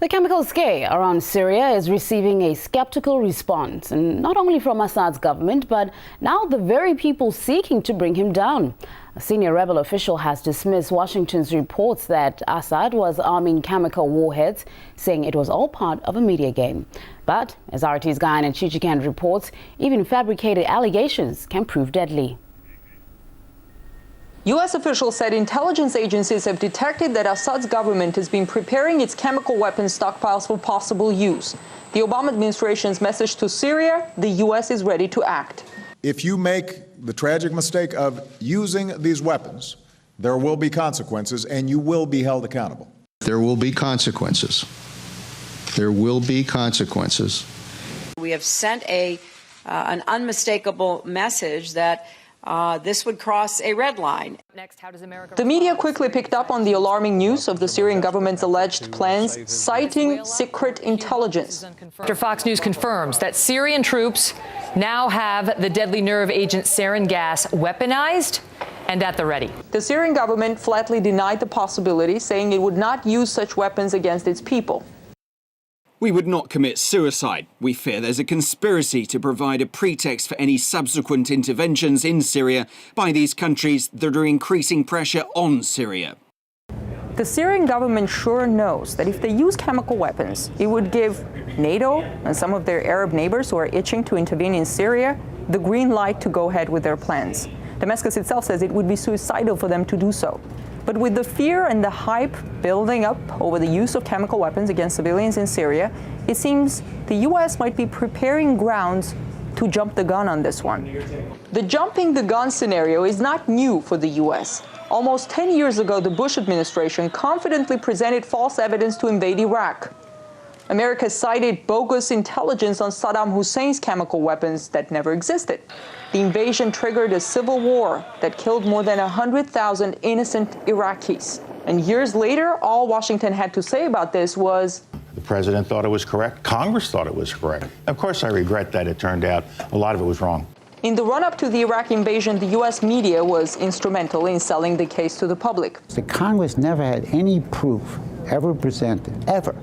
The chemical scare around Syria is receiving a skeptical response, and not only from Assad's government, but now the very people seeking to bring him down. A senior rebel official has dismissed Washington's reports that Assad was arming chemical warheads, saying it was all part of a media game. But, as RT's Guyan and Chichikan reports, even fabricated allegations can prove deadly. U.S. officials said intelligence agencies have detected that Assad's government has been preparing its chemical weapons stockpiles for possible use. The Obama administration's message to Syria: the U.S. is ready to act. If you make the tragic mistake of using these weapons, there will be consequences, and you will be held accountable. There will be consequences. There will be consequences. We have sent an unmistakable message that this would cross a red line. Next, how does America the media quickly picked up on the alarming news of the Syrian government's alleged plans, citing secret intelligence. After Fox News confirms that Syrian troops now have the deadly nerve agent sarin gas weaponized and at the ready. The Syrian government flatly denied the possibility, saying it would not use such weapons against its people. We would not commit suicide. We fear there's a conspiracy to provide a pretext for any subsequent interventions in Syria by these countries that are increasing pressure on Syria. The Syrian government sure knows that if they use chemical weapons, it would give NATO and some of their Arab neighbors who are itching to intervene in Syria the green light to go ahead with their plans. Damascus itself says it would be suicidal for them to do so. But with the fear and the hype building up over the use of chemical weapons against civilians in Syria, it seems the U.S. might be preparing grounds to jump the gun on this one. The jumping the gun scenario is not new for the U.S. Almost 10 years ago, the Bush administration confidently presented false evidence to invade Iraq. America cited bogus intelligence on Saddam Hussein's chemical weapons that never existed. The invasion triggered a civil war that killed more than 100,000 innocent Iraqis. And years later, all Washington had to say about this was, the president thought it was correct. Congress thought it was correct. Of course, I regret that it turned out a lot of it was wrong. In the run-up to the Iraq invasion, the U.S. media was instrumental in selling the case to the public. The Congress never had any proof ever presented, ever,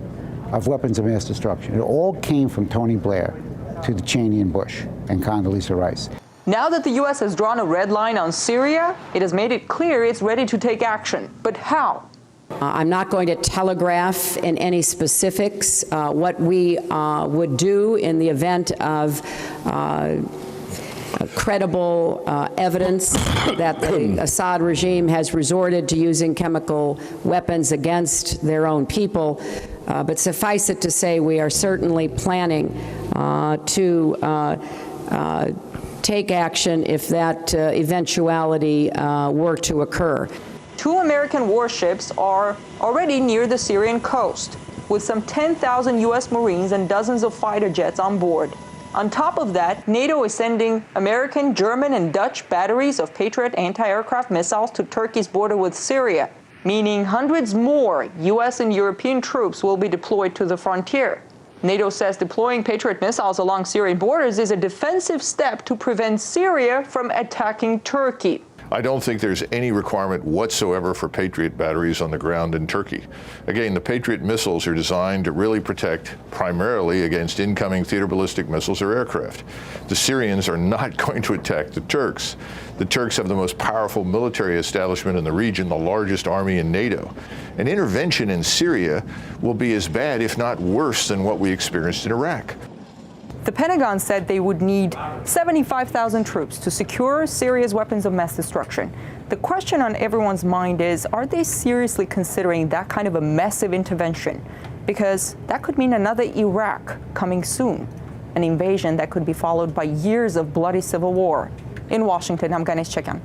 of weapons of mass destruction. It all came from Tony Blair to the Cheney and Bush and Condoleezza Rice. Now that the U.S. has drawn a red line on Syria, it has made it clear it's ready to take action. But how? I'm not going to telegraph in any specifics what we would do in the event of credible evidence that the Assad regime has resorted to using chemical weapons against their own people. But suffice it to say, we are certainly planning to take action if that eventuality were to occur. 2 American warships are already near the Syrian coast, with some 10,000 U.S. Marines and dozens of fighter jets on board. On top of that, NATO is sending American, German, and Dutch batteries of Patriot anti-aircraft missiles to Turkey's border with Syria, meaning hundreds more U.S. and European troops will be deployed to the frontier. NATO says deploying Patriot missiles along Syrian borders is a defensive step to prevent Syria from attacking Turkey. I don't think there's any requirement whatsoever for Patriot batteries on the ground in Turkey. Again, the Patriot missiles are designed to really protect primarily against incoming theater ballistic missiles or aircraft. The Syrians are not going to attack the Turks. The Turks have the most powerful military establishment in the region, the largest army in NATO. An intervention in Syria will be as bad, if not worse, than what we experienced in Iraq. The Pentagon said they would need 75,000 troops to secure Syria's weapons of mass destruction. The question on everyone's mind is, are they seriously considering that kind of a massive intervention? Because that could mean another Iraq coming soon, an invasion that could be followed by years of bloody civil war. In Washington, I'm Ganesh Chekan.